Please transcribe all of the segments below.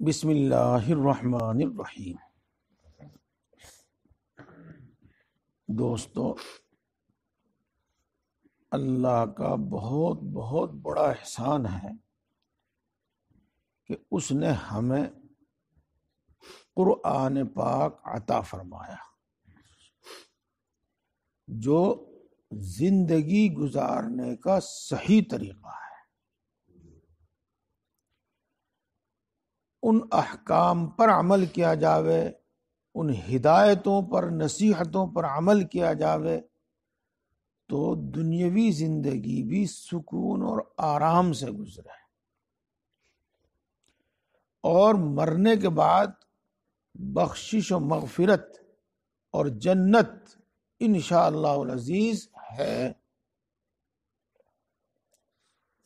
بسم اللہ الرحمن الرحیم۔ دوستو، اللہ کا بہت بہت بڑا احسان ہے کہ اس نے ہمیں قرآن پاک عطا فرمایا جو زندگی گزارنے کا صحیح طریقہ ہے۔ ان احکام پر عمل کیا جاوے، ان ہدایتوں پر، نصیحتوں پر عمل کیا جاوے تو دنیاوی زندگی بھی سکون اور آرام سے گزرے، اور مرنے کے بعد بخشش و مغفرت اور جنت انشاءاللہ العزیز ہے۔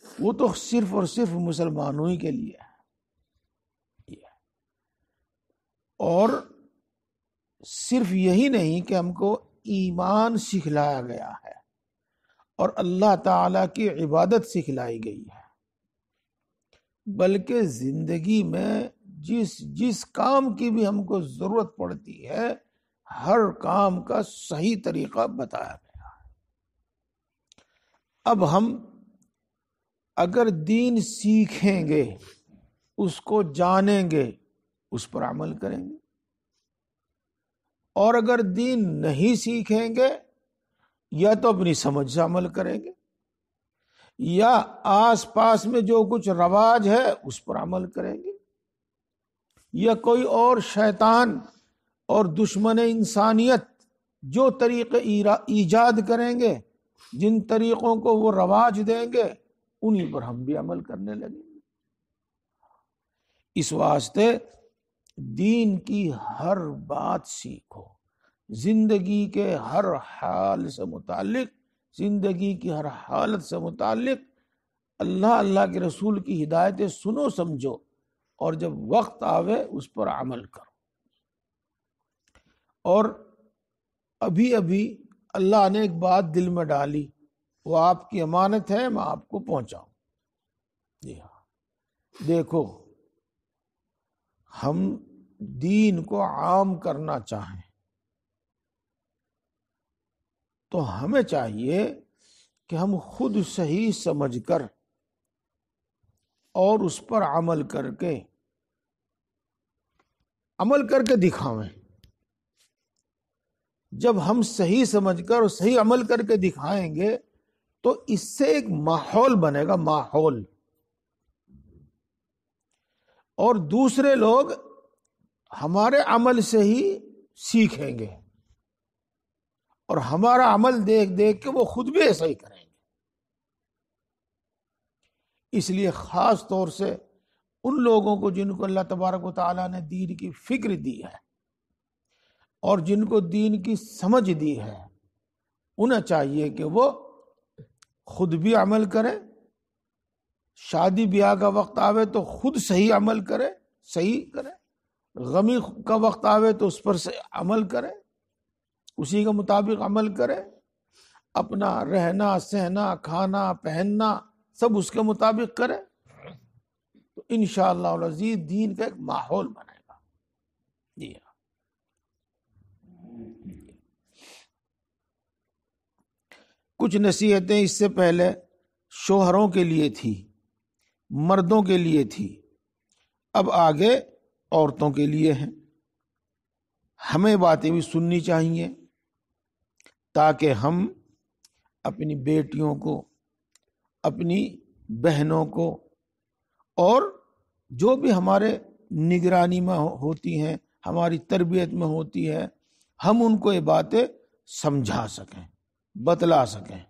وہ تو صرف اور صرف مسلمانوں ہی کے لیے ہے، اور صرف یہی نہیں کہ ہم کو ایمان سکھلایا گیا ہے اور اللہ تعالی کی عبادت سکھلائی گئی ہے، بلکہ زندگی میں جس کام کی بھی ہم کو ضرورت پڑتی ہے ہر کام کا صحیح طریقہ بتایا گیا ہے۔ اب ہم اگر دین سیکھیں گے، اس کو جانیں گے، اس پر عمل کریں گے، اور اگر دین نہیں سیکھیں گے یا تو اپنی سمجھ سے عمل کریں گے، یا آس پاس میں جو کچھ رواج ہے اس پر عمل کریں گے، یا کوئی اور شیطان اور دشمن انسانیت جو طریقے ایجاد کریں گے، جن طریقوں کو وہ رواج دیں گے، انہی پر ہم بھی عمل کرنے لگیں گے۔ اس واسطے دین کی ہر بات سیکھو، زندگی کے ہر حال سے متعلق، زندگی کی ہر حالت سے متعلق اللہ کے رسول کی ہدایتیں سنو، سمجھو، اور جب وقت آوے اس پر عمل کرو۔ اور ابھی اللہ نے ایک بات دل میں ڈالی، وہ آپ کی امانت ہے، میں آپ کو پہنچاؤں۔ جی ہاں، دیکھو، ہم دین کو عام کرنا چاہیں تو ہمیں چاہیے کہ ہم خود صحیح سمجھ کر اور اس پر عمل کر کے دکھاویں۔ جب ہم صحیح سمجھ کر اور صحیح عمل کر کے دکھائیں گے تو اس سے ایک ماحول بنے گا، ماحول، اور دوسرے لوگ ہمارے عمل سے ہی سیکھیں گے، اور ہمارا عمل دیکھ دیکھ کے وہ خود بھی ایسا ہی کریں گے۔ اس لیے خاص طور سے ان لوگوں کو جن کو اللہ تبارک و تعالیٰ نے دین کی فکر دی ہے اور جن کو دین کی سمجھ دی ہے، انہیں چاہیے کہ وہ خود بھی عمل کرے، شادی بیاہ کا وقت آوے تو خود صحیح عمل کرے، صحیح کرے، غمی کا وقت آوے تو اس پر سے عمل کرے، اسی کے مطابق عمل کرے، اپنا رہنا سہنا کھانا پہننا سب اس کے مطابق کرے، تو انشاءاللہ العزیز دین کا ایک ماحول بنے گا۔ جی ہاں، کچھ نصیحتیں اس سے پہلے شوہروں کے لیے تھی، مردوں کے لیے تھی، اب آگے عورتوں کے لیے ہیں۔ ہمیں باتیں بھی سننی چاہیے تاکہ ہم اپنی بیٹیوں کو، اپنی بہنوں کو، اور جو بھی ہمارے نگرانی میں ہوتی ہیں، ہماری تربیت میں ہوتی ہے، ہم ان کو یہ باتیں سمجھا سکیں، بتلا سکیں۔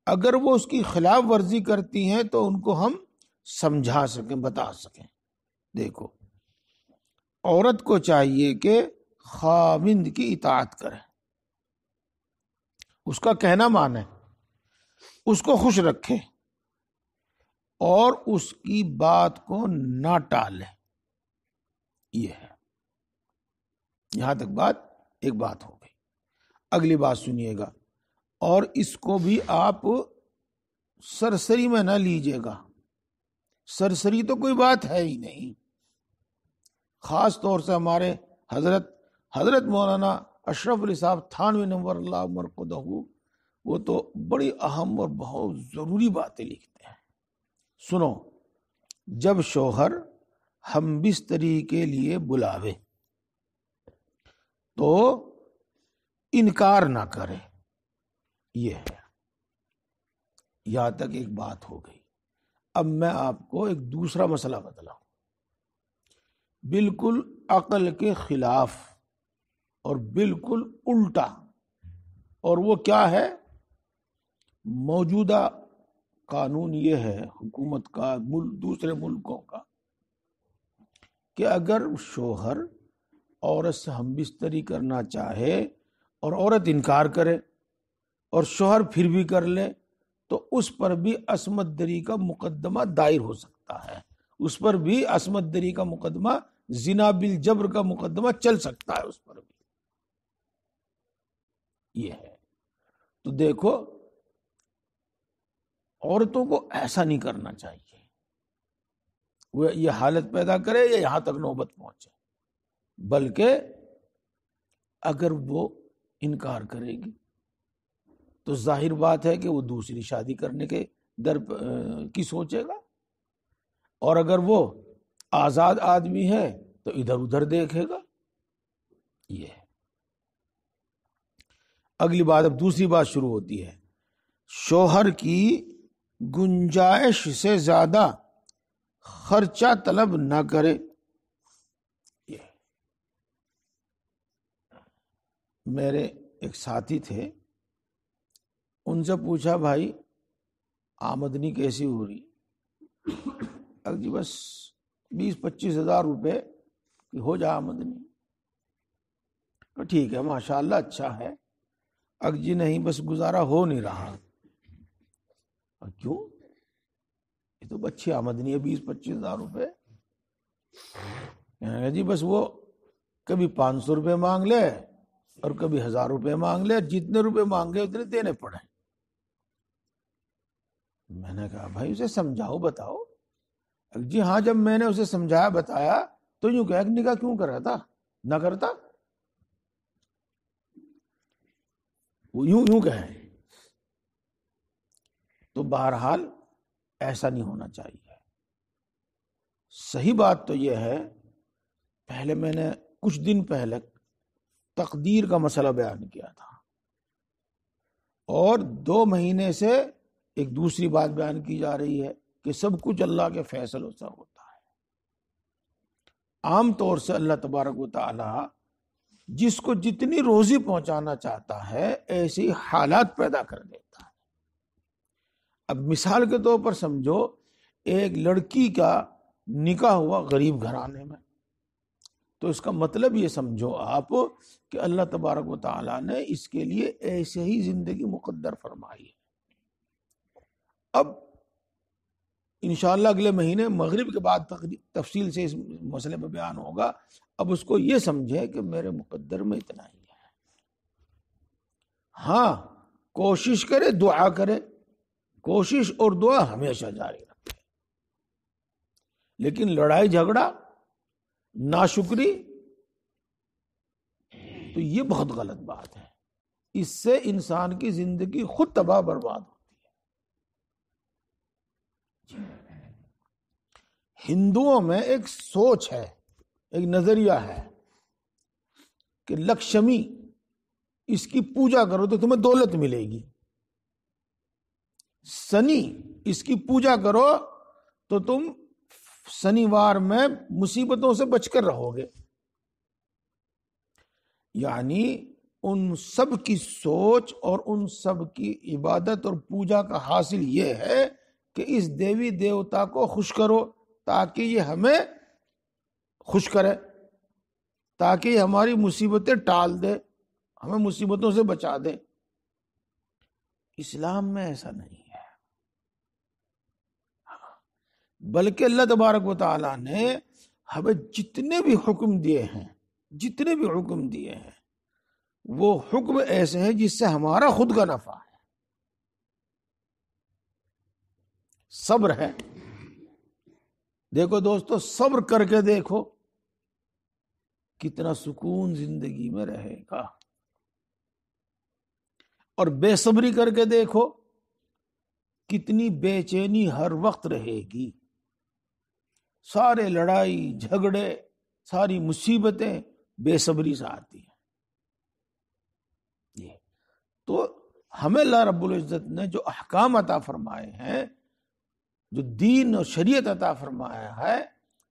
اگر وہ اس کی خلاف ورزی کرتی ہیں تو ان کو ہم سمجھا سکیں، بتا سکیں۔ دیکھو، عورت کو چاہیے کہ خاوند کی اطاعت کرے، اس کا کہنا مانے، اس کو خوش رکھے، اور اس کی بات کو نہ ٹالے۔ یہ ہے، یہاں تک ایک بات ہو گئی۔ اگلی بات سنیے گا، اور اس کو بھی آپ سرسری میں نہ لیجیے گا، سرسری تو کوئی بات ہے ہی نہیں۔ خاص طور سے ہمارے حضرت مولانا اشرف علی صاحب تھانوی نور اللہ مرقدہ، وہ تو بڑی اہم اور بہت ضروری باتیں لکھتے ہیں. سنو، جب شوہر ہم بستری کے لیے بلاوے تو انکار نہ کرے. یہ ہے. یہاں تک ایک بات ہو گئی. اب میں آپ کو ایک دوسرا مسئلہ بتلاؤں، بالکل عقل کے خلاف اور بالکل الٹا. اور وہ کیا ہے؟ موجودہ قانون یہ ہے حکومت کا، دوسرے ملکوں کا، کہ اگر شوہر عورت سے ہم بستری کرنا چاہے اور عورت انکار کرے اور شوہر پھر بھی کر لے تو اس پر بھی عصمت دری کا مقدمہ دائر ہو سکتا ہے. اس پر بھی عصمت دری کا مقدمہ، زنا بالجبر کا مقدمہ چل سکتا ہے اس پر بھی. یہ ہے. تو دیکھو، عورتوں کو ایسا نہیں کرنا چاہیے. وہ یہ حالت پیدا کرے یا یہاں تک نوبت پہنچے، بلکہ اگر وہ انکار کرے گی تو ظاہر بات ہے کہ وہ دوسری شادی کرنے کے در کی سوچے گا، اور اگر وہ آزاد آدمی ہے تو ادھر ادھر دیکھے گا. یہ ہے. اگلی بات، اب دوسری بات شروع ہوتی ہے. شوہر کی گنجائش سے زیادہ خرچہ طلب نہ کرے. یہ میرے ایک ساتھی تھے، ان سے پوچھا بھائی آمدنی کیسی ہو رہی؟ جی بس 20-25 ہزار روپے کی ہو جائے آمدنی. تو ٹھیک ہے، ماشاءاللہ اچھا ہے. جی نہیں، بس گزارا ہو نہیں رہا. کیوں؟ یہ تو اچھی آمدنی ہے 20-25 ہزار روپے. جی بس وہ کبھی 500 روپے مانگ لے اور کبھی 1000 روپے مانگ لے، جتنے روپے مانگے اتنے دینے پڑے. میں نے کہا بھائی اسے سمجھاؤ، بتاؤ. جی ہاں، جب میں نے اسے سمجھایا بتایا تو یوں کہ نکاح کیوں کرا تھا، نہ کرتا. وہ یوں کہے. تو بہرحال ایسا نہیں ہونا چاہیے. صحیح بات تو یہ ہے، پہلے میں نے کچھ دن پہلے تقدیر کا مسئلہ بیان کیا تھا، اور 2 مہینے سے ایک دوسری بات بیان کی جا رہی ہے کہ سب کچھ اللہ کے فیصلوں سے ہوتا ہے. عام طور سے اللہ تبارک و تعالی جس کو جتنی روزی پہنچانا چاہتا ہے ایسی حالات پیدا کر دیتا ہے. اب مثال کے طور پر سمجھو، ایک لڑکی کا نکاح ہوا غریب گھرانے میں، تو اس کا مطلب یہ سمجھو آپ کہ اللہ تبارک و تعالیٰ نے اس کے لیے ایسے ہی زندگی مقدر فرمائی ہے. اب انشاءاللہ اگلے مہینے مغرب کے بعد تفصیل سے اس مسئلے پہ بیان ہوگا. اب اس کو یہ سمجھے کہ میرے مقدر میں اتنا ہی ہے. ہاں، کوشش کرے، دعا کرے، کوشش اور دعا ہمیشہ جاری رکھے، لیکن لڑائی جھگڑا، ناشکری، تو یہ بہت غلط بات ہے. اس سے انسان کی زندگی خود تباہ برباد ہوتی ہے. ہندوؤں میں ایک سوچ ہے، ایک نظریہ ہے کہ لکشمی، اس کی پوجا کرو تو تمہیں دولت ملے گی. سنی، اس کی پوجا کرو تو تم شنیوار میں مصیبتوں سے بچ کر رہو گے. یعنی ان سب کی سوچ اور ان سب کی عبادت اور پوجا کا حاصل یہ ہے کہ اس دیوی دیوتا کو خوش کرو تاکہ یہ ہمیں خوش کرے، تاکہ یہ ہماری مصیبتیں ٹال دے، ہمیں مصیبتوں سے بچا دے. اسلام میں ایسا نہیں ہے، بلکہ اللہ تبارک و تعالیٰ نے ہمیں جتنے بھی حکم دیے ہیں وہ حکم ایسے ہیں جس سے ہمارا خود کا نفع ہے. صبر ہے. دیکھو دوستو، صبر کر کے دیکھو کتنا سکون زندگی میں رہے گا. اور بے صبری کر کے دیکھو کتنی بے چینی ہر وقت رہے گی. سارے لڑائی جھگڑے ساری مصیبتیں بے صبری سے آتی ہیں. یہ تو ہمیں اللہ رب العزت نے جو احکام عطا فرمائے ہیں، جو دین اور شریعت عطا فرمایا ہے،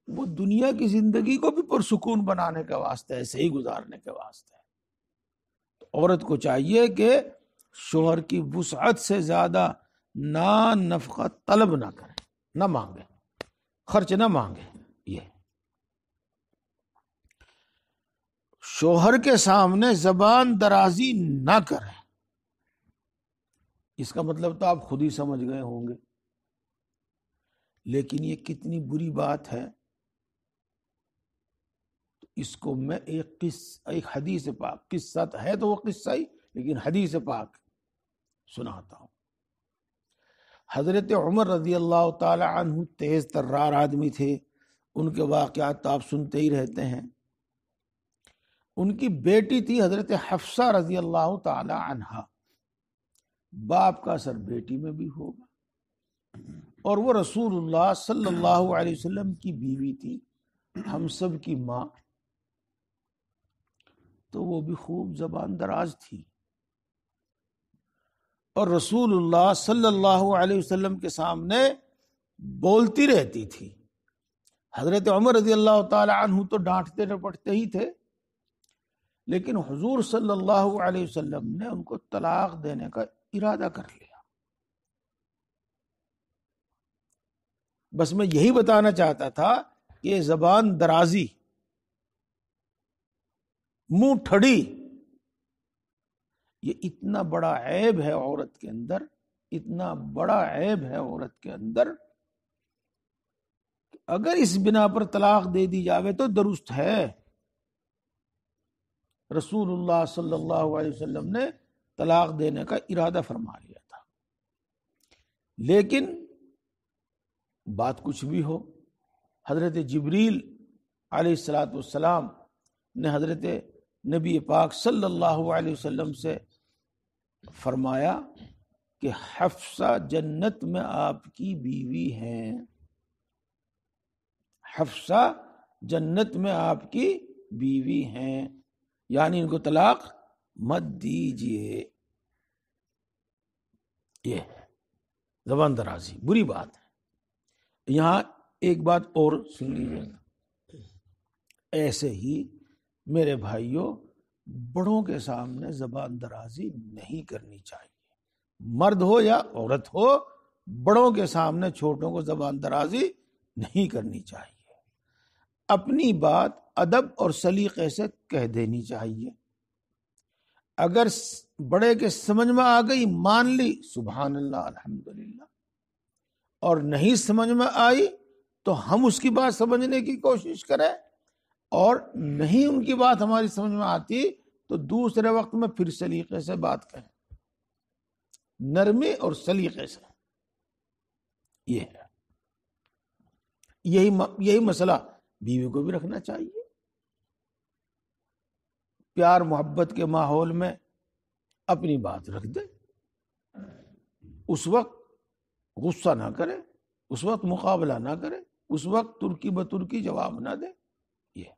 وہ دنیا کی زندگی کو بھی پرسکون بنانے کے واسطے ہے، صحیح گزارنے کے واسطے ہے. تو عورت کو چاہیے کہ شوہر کی وسعت سے زیادہ نفقہ طلب نہ کرے، نہ مانگے، خرچ نہ مانگے. یہ شوہر کے سامنے زبان درازی نہ کرے. اس کا مطلب تو آپ خود ہی سمجھ گئے ہوں گے، لیکن یہ کتنی بری بات ہے. اس کو میں ایک حدیث پاک، قصہ ہے تو وہ قصہ ہی، لیکن حدیث پاک سناتا ہوں. حضرت عمر رضی اللہ تعالی عنہ تیز ترار آدمی تھے، ان کے واقعات تو آپ سنتے ہی رہتے ہیں. ان کی بیٹی تھی حضرت حفصہ رضی اللہ تعالی عنہا. باپ کا اثر بیٹی میں بھی ہوگا. اور وہ رسول اللہ صلی اللہ علیہ وسلم کی بیوی تھی، ہم سب کی ماں، تو وہ بھی خوب زبان دراز تھی. اور رسول اللہ صلی اللہ علیہ وسلم کے سامنے بولتی رہتی تھی. حضرت عمر رضی اللہ تعالی عنہ تو ڈانٹتے ڈپٹتے ہی تھے، لیکن حضور صلی اللہ علیہ وسلم نے ان کو طلاق دینے کا ارادہ کر لیا. بس میں یہی بتانا چاہتا تھا کہ زبان درازی، منہ ٹھڑی، یہ اتنا بڑا عیب ہے عورت کے اندر، اتنا بڑا عیب ہے عورت کے اندر کہ اگر اس بنا پر طلاق دے دی جاوے تو درست ہے. رسول اللہ صلی اللہ علیہ وسلم نے طلاق دینے کا ارادہ فرما لیا تھا. لیکن بات کچھ بھی ہو، حضرت جبریل علیہ الصلاۃ والسلام نے حضرت نبی پاک صلی اللہ علیہ وسلم سے فرمایا کہ حفصہ جنت میں آپ کی بیوی ہیں. حفصہ جنت میں آپ کی بیوی ہیں، یعنی ان کو طلاق مت دیجیے. یہ زبان درازی بری بات ہے. یہاں ایک بات اور سن لیجیے. ایسے ہی میرے بھائیوں، بڑوں کے سامنے زبان درازی نہیں کرنی چاہیے. مرد ہو یا عورت ہو، بڑوں کے سامنے چھوٹوں کو زبان درازی نہیں کرنی چاہیے. اپنی بات ادب اور سلیقے سے کہہ دینی چاہیے. اگر بڑے کے سمجھ میں آ گئی، مان لی، سبحان اللہ الحمدللہ. اور نہیں سمجھ میں آئی تو ہم اس کی بات سمجھنے کی کوشش کریں، اور نہیں ان کی بات ہماری سمجھ میں آتی تو دوسرے وقت میں پھر سلیقے سے بات کہیں، نرمی اور سلیقے سے. یہ ہے، یہی مسئلہ بیوی کو بھی رکھنا چاہیے. پیار محبت کے ماحول میں اپنی بات رکھ دے، اس وقت غصہ نہ کرے، اس وقت مقابلہ نہ کرے، اس وقت ترکی بترکی جواب نہ دے. یہ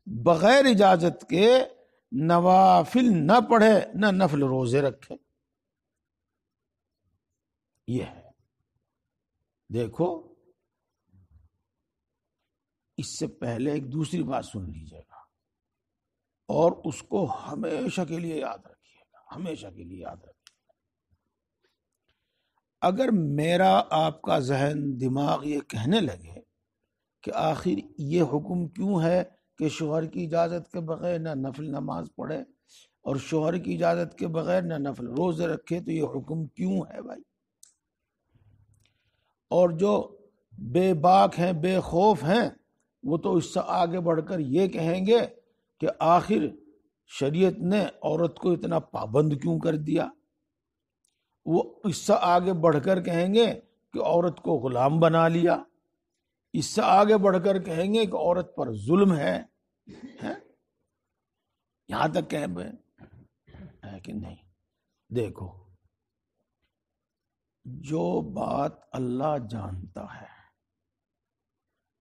بغیر اجازت کے نوافل نہ پڑھے، نہ نفل روزے رکھے. یہ ہے. دیکھو، اس سے پہلے ایک دوسری بات سن لیجیے گا اور اس کو ہمیشہ کے لیے یاد رکھیے گا، ہمیشہ کے لیے یاد رکھیے گا. اگر میرا آپ کا ذہن دماغ یہ کہنے لگے کہ آخر یہ حکم کیوں ہے کہ شوہر کی اجازت کے بغیر نہ نفل نماز پڑھے اور شوہر کی اجازت کے بغیر نہ نفل روزے رکھے، تو یہ حکم کیوں ہے بھائی؟ اور جو بے باک ہیں، بے خوف ہیں، وہ تو اس سے آگے بڑھ کر یہ کہیں گے کہ آخر شریعت نے عورت کو اتنا پابند کیوں کر دیا. وہ اس سے آگے بڑھ کر کہیں گے کہ عورت کو غلام بنا لیا. اس سے آگے بڑھ کر کہیں گے کہ عورت پر ظلم ہے، یہاں تک کہیں گے ہے کہ نہیں؟ دیکھو، جو بات اللہ جانتا ہے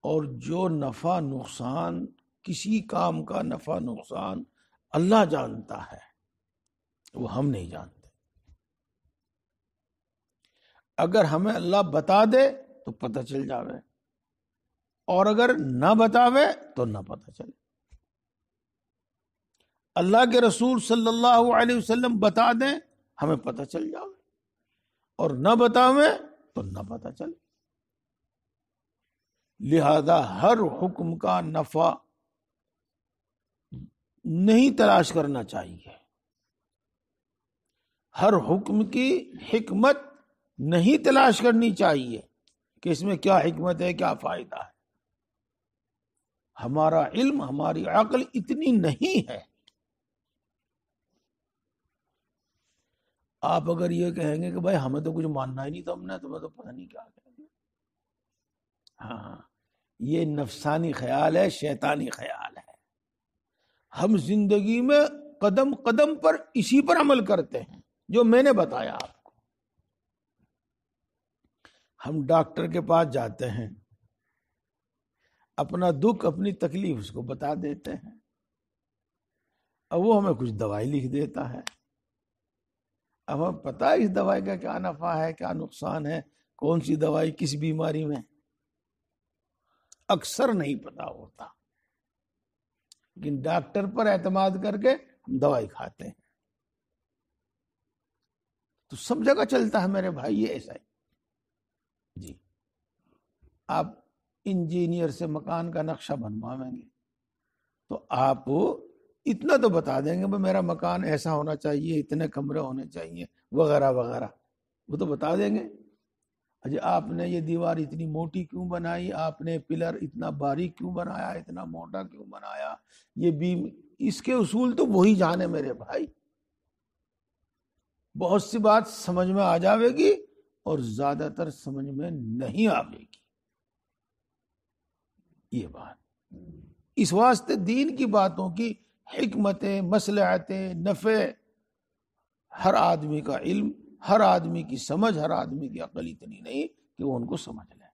اور جو نفع نقصان، کسی کام کا نفع نقصان اللہ جانتا ہے، وہ ہم نہیں جانتے۔ اگر ہمیں اللہ بتا دے تو پتہ چل جاوے، اور اگر نہ بتاوے تو نہ پتہ چلے۔ اللہ کے رسول صلی اللہ علیہ وسلم بتا دیں ہمیں پتہ چل جاوے، اور نہ بتاوے تو نہ پتہ چلے۔ لہذا ہر حکم کا نفع نہیں تلاش کرنا چاہیے، ہر حکم کی حکمت نہیں تلاش کرنی چاہیے کہ اس میں کیا حکمت ہے، کیا فائدہ ہے۔ ہمارا علم، ہماری عقل اتنی نہیں ہے۔ آپ اگر یہ کہیں گے کہ بھائی ہمیں تو کچھ ماننا ہی نہیں تم نے، تمہیں تو پتہ نہیں کیا کہیں گے، ہاں، یہ نفسانی خیال ہے، شیطانی خیال ہے۔ ہم زندگی میں قدم قدم پر اسی پر عمل کرتے ہیں جو میں نے بتایا آپ کو۔ ہم ڈاکٹر کے پاس جاتے ہیں، اپنا دکھ، اپنی تکلیف اس کو بتا دیتے ہیں، اب وہ ہمیں کچھ دوائی لکھ دیتا ہے۔ اب ہمیں پتا ہے اس دوائی کا کیا نفع ہے، کیا نقصان ہے، کون سی دوائی کس بیماری میں، اکثر نہیں پتا ہوتا، لیکن ڈاکٹر پر اعتماد کر کے ہم دوائی کھاتے ہیں۔ تو سب جگہ چلتا ہے میرے بھائی یہ ایسا ہی۔ جی، آپ انجینئر سے مکان کا نقشہ بنواویں گے تو آپ اتنا تو بتا دیں گے بھائی میرا مکان ایسا ہونا چاہیے، اتنے کمرے ہونے چاہیے، وغیرہ وغیرہ، وہ تو بتا دیں گے۔ اجی آپ نے یہ دیوار اتنی موٹی کیوں بنائی، آپ نے پلر اتنا باریک کیوں بنایا، اتنا موٹا کیوں بنایا، یہ بیم، اس کے اصول تو وہی جانے میرے بھائی۔ بہت سی بات سمجھ میں آ جاوے گی اور زیادہ تر سمجھ میں نہیں آوے گی، یہ بات۔ اس واسطے دین کی باتوں کی حکمتیں، مصلحتیں، نفع، ہر آدمی کا علم، ہر آدمی کی سمجھ، ہر آدمی کی عقل اتنی نہیں کہ وہ ان کو سمجھ لے۔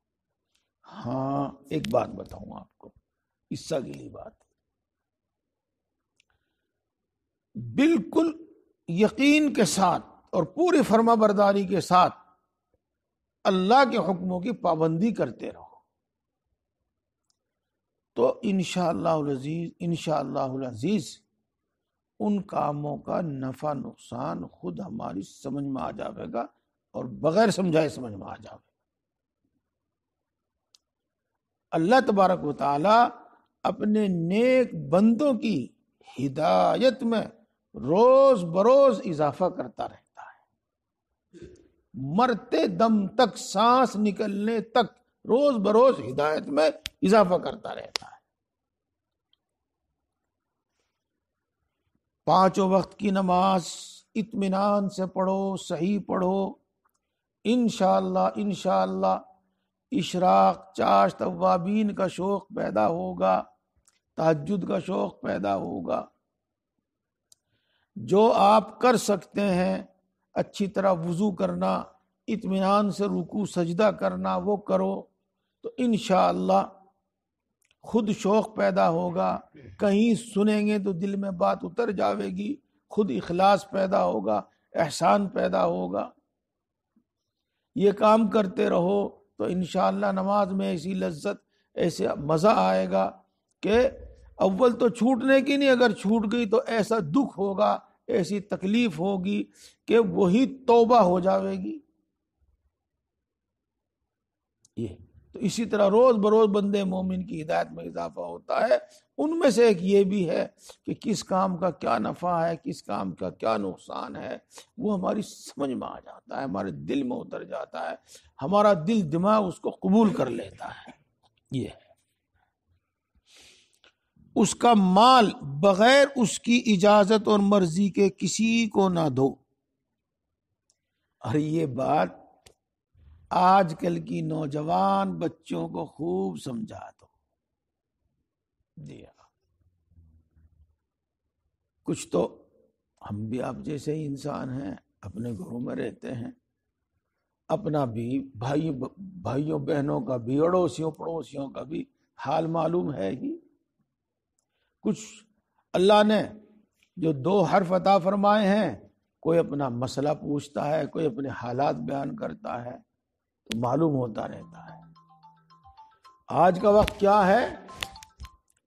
ہاں، ایک بات بتاؤں آپ کو، عیسیٰ کے لیے بات، بالکل یقین کے ساتھ اور پوری فرما برداری کے ساتھ اللہ کے حکموں کی پابندی کرتے رہو تو انشاءاللہ العزیز ان کاموں کا نفع نقصان خود ہماری سمجھ میں آ جاوے گا، اور بغیر سمجھائے سمجھ میں آ جاوے گا۔ اللہ تبارک و تعالی اپنے نیک بندوں کی ہدایت میں روز بروز اضافہ کرتا رہتا ہے، مرتے دم تک، سانس نکلنے تک روز بروز ہدایت میں اضافہ کرتا رہتا ہے۔ 5 وقت کی نماز اطمینان سے پڑھو، صحیح پڑھو، انشاءاللہ اشراق، چاشت، اوابین کا شوق پیدا ہوگا، تہجد کا شوق پیدا ہوگا۔ جو آپ کر سکتے ہیں اچھی طرح وضو کرنا، اطمینان سے رکوع سجدہ کرنا، وہ کرو تو انشاءاللہ خود شوق پیدا ہوگا۔ کہیں سنیں گے تو دل میں بات اتر جاوے گی، خود اخلاص پیدا ہوگا، احسان پیدا ہوگا۔ یہ کام کرتے رہو تو انشاءاللہ نماز میں ایسی لذت، ایسے مزہ آئے گا کہ اول تو چھوٹنے کی نہیں، اگر چھوٹ گئی تو ایسا دکھ ہوگا، ایسی تکلیف ہوگی کہ وہی توبہ ہو جاوے گی۔ یہ تو اسی طرح روز بروز بندے مومن کی ہدایت میں اضافہ ہوتا ہے۔ ان میں سے ایک یہ بھی ہے کہ کس کام کا کیا نفع ہے، کس کام کا کیا نقصان ہے، وہ ہماری سمجھ میں آ جاتا ہے، ہمارے دل میں اتر جاتا ہے، ہمارا دل دماغ اس کو قبول کر لیتا ہے۔ یہ ہے، اس کا مال بغیر اس کی اجازت اور مرضی کے کسی کو نہ دو۔ اور یہ بات آج کل کی نوجوان بچوں کو خوب سمجھا دو. جی ہاں، کچھ تو ہم بھی آپ جیسے ہی انسان ہیں، اپنے گھروں میں رہتے ہیں، اپنا بھی بھائیوں بہنوں کا بھی، اڑوسیوں پڑوسیوں کا بھی حال معلوم ہے ہی. کچھ اللہ نے جو 2 حرف عطا فرمائے ہیں، کوئی اپنا مسئلہ پوچھتا ہے، کوئی اپنے حالات بیان کرتا ہے، تو معلوم ہوتا رہتا ہے. آج کا وقت کیا ہے،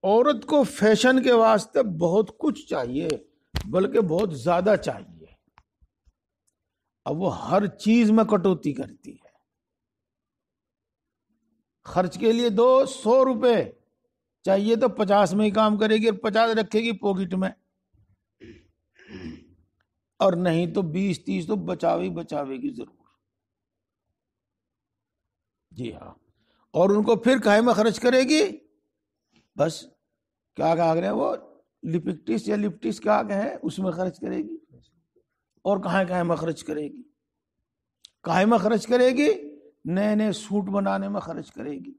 عورت کو فیشن کے واسطے بہت کچھ چاہیے، بلکہ بہت زیادہ چاہیے. اب وہ ہر چیز میں کٹوتی کرتی ہے. خرچ کے لیے 100 روپے چاہیے تو 50 میں ہی کام کرے گی، اور 50 رکھے گی پاکٹ میں، اور نہیں تو 20-30 تو بچاوے گی ضرور. جی ہاں، اور ان کو پھر کہے میں خرچ کرے گی، بس کیا کہا رہے ہیں وہ، لپٹس یا لپٹس کیا کہیں اس میں خرچ کرے گی. اور کہاں میں خرچ کرے گی، کہاں میں خرچ کرے گی، نئے نئے سوٹ بنانے میں خرچ کرے گی.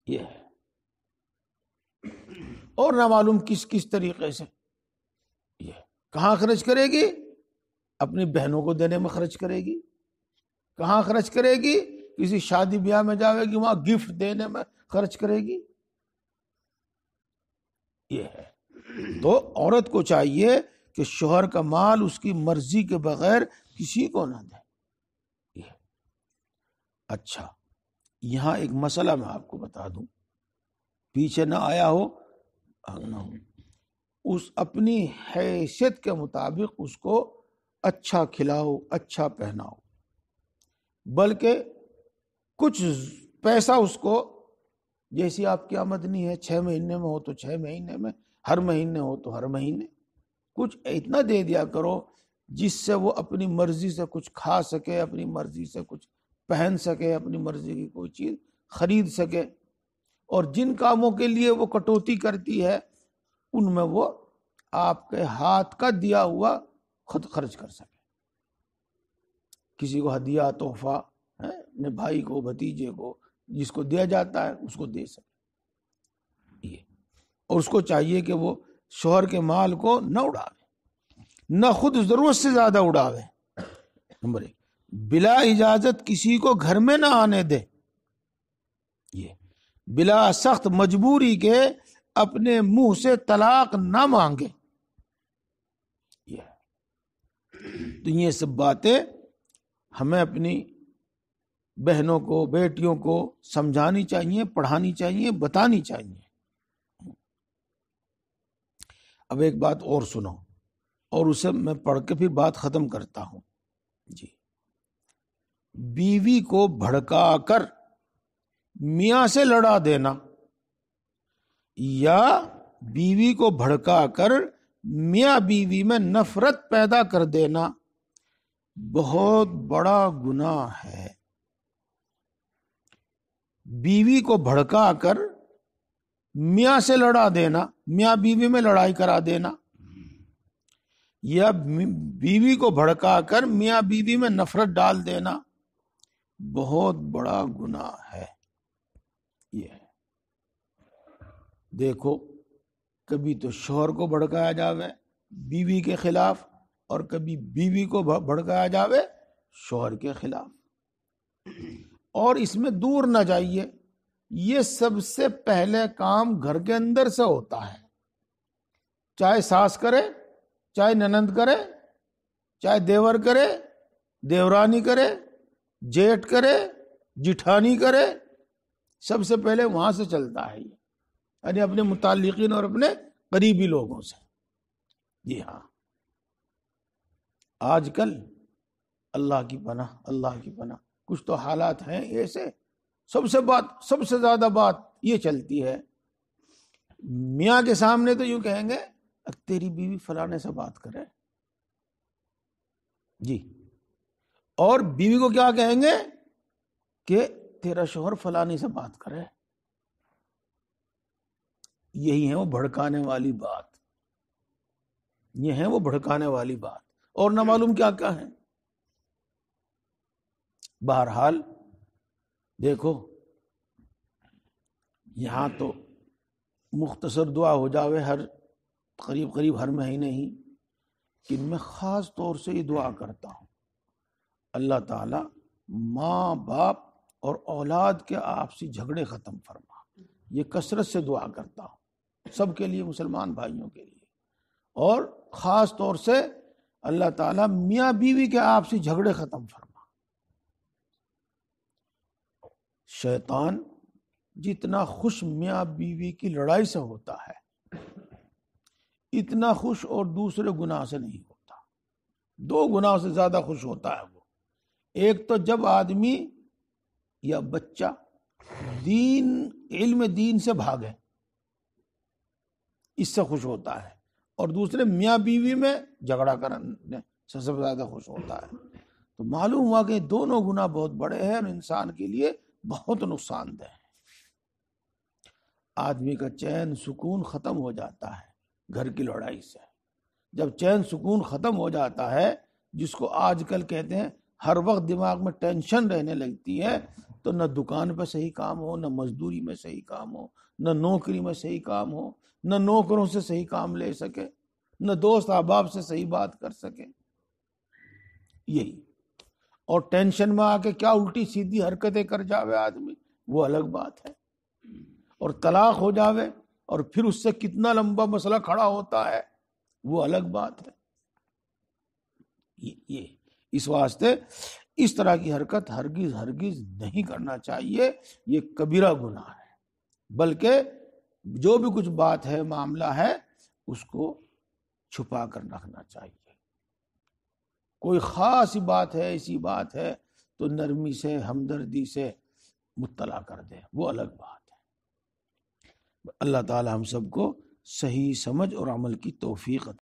یہ ہے. اور نہ معلوم کس طریقے سے. یہ کہاں خرچ کرے گی، اپنی بہنوں کو دینے میں خرچ کرے گی. کہاں خرچ کرے گی، کسی شادی بیاہ میں جاوے گی، وہاں گفٹ دینے میں خرچ کرے گی. یہ ہے. تو عورت کو چاہیے کہ شوہر کا مال اس کی مرضی کے بغیر کسی کو نہ دے. یہ اچھا، یہاں ایک مسئلہ میں آپ کو بتا دوں، پیچھے نہ آیا ہو، اس اپنی حیثیت کے مطابق اس کو اچھا کھلاؤ، اچھا پہناؤ، بلکہ کچھ پیسہ اس کو، جیسی آپ کی آمدنی ہے، 6 مہینے میں ہو تو 6 مہینے میں، ہر مہینے ہو تو ہر مہینے کچھ اتنا دے دیا کرو جس سے وہ اپنی مرضی سے کچھ کھا سکے، اپنی مرضی سے کچھ پہن سکے، اپنی مرضی کی کوئی چیز خرید سکے. اور جن کاموں کے لیے وہ کٹوتی کرتی ہے، ان میں وہ آپ کے ہاتھ کا دیا ہوا خود خرچ کر سکے. کسی کو ہدیہ، تحفہ، اپنے بھائی کو، بھتیجے کو، جس کو دیا جاتا ہے اس کو دے سکے. یہ اور اس کو چاہیے کہ وہ شوہر کے مال کو نہ اڑاوے، نہ خود ضرورت سے زیادہ اڑاوے. نمبر 1، بلا اجازت کسی کو گھر میں نہ آنے دے. یہ بلا سخت مجبوری کے اپنے منہ سے طلاق نہ مانگے. تو یہ سب باتیں ہمیں اپنی بہنوں کو، بیٹیوں کو سمجھانی چاہیے، پڑھانی چاہیے، بتانی چاہیے. اب ایک بات اور سنو، اور اسے میں پڑھ کے پھر بات ختم کرتا ہوں. جی، بیوی کو بھڑکا کر میاں سے لڑا دینا، یا بیوی کو بھڑکا کر میاں بیوی میں نفرت پیدا کر دینا بہت بڑا گناہ ہے. بیوی کو بھڑکا کر میاں سے لڑا دینا، میاں بیوی میں لڑائی کرا دینا، یا بیوی کو بھڑکا کر میاں بیوی میں نفرت ڈال دینا بہت بڑا گناہ ہے. یہ ہے. دیکھو، کبھی تو شوہر کو بھڑکایا جاوے بیوی کے خلاف، اور کبھی بیوی کو بھڑکایا جاوے شوہر کے خلاف. اور اس میں دور نہ جائیے، یہ سب سے پہلے کام گھر کے اندر سے ہوتا ہے. چاہے ساس کرے، چاہے ننند کرے، چاہے دیور کرے، دیورانی کرے، جیٹھ کرے، جٹھانی کرے، سب سے پہلے وہاں سے چلتا ہے. یہ یعنی اپنے متعلقین اور اپنے قریبی لوگوں سے. جی ہاں، آج کل اللہ کی پناہ، اللہ کی پناہ، کچھ تو حالات ہیں ایسے. سب سے زیادہ بات یہ چلتی ہے، میاں کے سامنے تو یوں کہیں گے تیری بیوی فلانے سے بات کرے. جی، اور بیوی کو کیا کہیں گے کہ تیرا شوہر فلانی سے بات کرے. یہی ہے وہ بھڑکانے والی بات، یہ ہے وہ بھڑکانے والی بات. اور نہ معلوم کیا کیا ہے. بہرحال دیکھو یہاں تو مختصر دعا ہو جاوے قریب ہر مہینے ہی، کہ میں خاص طور سے یہ دعا کرتا ہوں اللہ تعالیٰ ماں باپ اور اولاد کے آپسی جھگڑے ختم فرما۔ یہ کثرت سے دعا کرتا ہوں سب کے لیے، مسلمان بھائیوں کے لیے، اور خاص طور سے اللہ تعالیٰ میاں بیوی کے آپسی جھگڑے ختم فرما۔ شیطان جتنا خوش میاں بیوی کی لڑائی سے ہوتا ہے اتنا خوش اور دوسرے گناہ سے نہیں ہوتا، 2 گناہ سے زیادہ خوش ہوتا ہے وہ۔ ایک تو جب آدمی یا بچہ علم دین سے بھاگے، اس سے خوش ہوتا ہے، اور دوسرے میاں بیوی میں جھگڑا کرنے سے سب سے زیادہ خوش ہوتا ہے۔ تو معلوم ہوا کہ دونوں گناہ بہت بڑے ہیں اور انسان کے لیے بہت نقصان دہ ہیں۔ آدمی کا چین سکون ختم ہو جاتا ہے گھر کی لڑائی سے۔ جب چین سکون ختم ہو جاتا ہے، جس کو آج کل کہتے ہیں ہر وقت دماغ میں ٹینشن رہنے لگتی ہے، تو نہ دکان پہ صحیح کام ہو، نہ مزدوری میں صحیح کام ہو، نہ نوکری میں صحیح کام ہو، نہ نوکروں سے صحیح کام لے سکے، نہ دوست احباب سے صحیح بات کر سکے۔ یہی، اور ٹینشن میں آ کے کیا الٹی سیدھی حرکتیں کر جاوے آدمی، وہ الگ بات ہے۔ اور طلاق ہو جاوے اور پھر اس سے کتنا لمبا مسئلہ کھڑا ہوتا ہے، وہ الگ بات ہے۔ یہ اس واسطے اس طرح کی حرکت ہرگز نہیں کرنا چاہیے، یہ کبیرہ گناہ ہے۔ بلکہ جو بھی کچھ بات ہے، معاملہ ہے، اس کو چھپا کر رکھنا چاہیے۔ کوئی خاص بات ہے، ایسی بات ہے تو نرمی سے، ہمدردی سے مطلع کر دے، وہ الگ بات ہے۔ اللہ تعالی ہم سب کو صحیح سمجھ اور عمل کی توفیق عطا